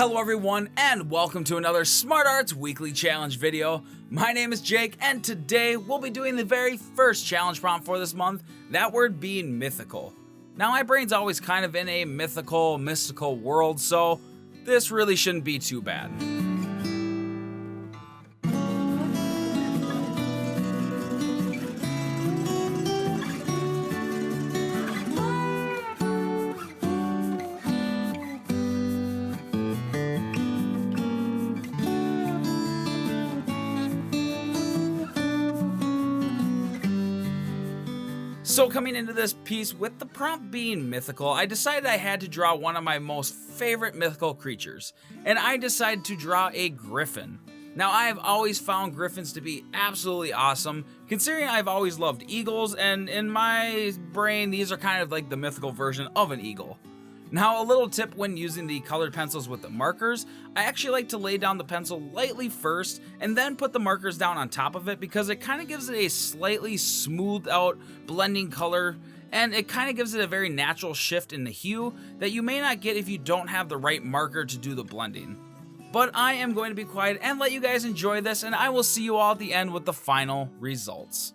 Hello everyone, and welcome to another Smart Arts Weekly Challenge video. My name is Jake, and today we'll be doing the very first challenge prompt for this month, that word being mythical. Now my brain's always kind of in a mystical world, so this really shouldn't be too bad. So coming into this piece with the prompt being mythical, I decided I had to draw one of my most favorite mythical creatures, and I decided to draw a griffin. Now I've always found griffins to be absolutely awesome, considering I've always loved eagles, and in my brain these are kind of like the mythical version of an eagle. Now a little tip when using the colored pencils with the markers, I actually like to lay down the pencil lightly first and then put the markers down on top of it because it kind of gives it a slightly smoothed out blending color, and it kind of gives it a very natural shift in the hue that you may not get if you don't have the right marker to do the blending. But I am going to be quiet and let you guys enjoy this, and I will see you all at the end with the final results.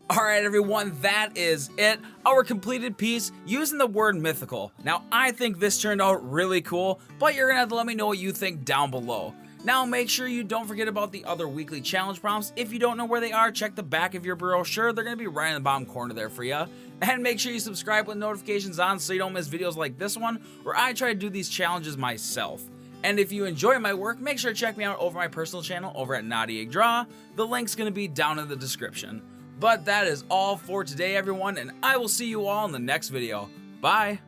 Alright everyone, that is it. Our completed piece using the word mythical. Now I think this turned out really cool, but you're gonna have to let me know what you think down below. Now make sure you don't forget about the other weekly challenge prompts. If you don't know where they are, check the back of your brochure. They're gonna be right in the bottom corner there for you. And make sure you subscribe with notifications on so you don't miss videos like this one, where I try to do these challenges myself. And if you enjoy my work, make sure to check me out over my personal channel over at Naughty Egg Draw. The link's gonna be down in the description. But that is all for today, everyone, and I will see you all in the next video. Bye!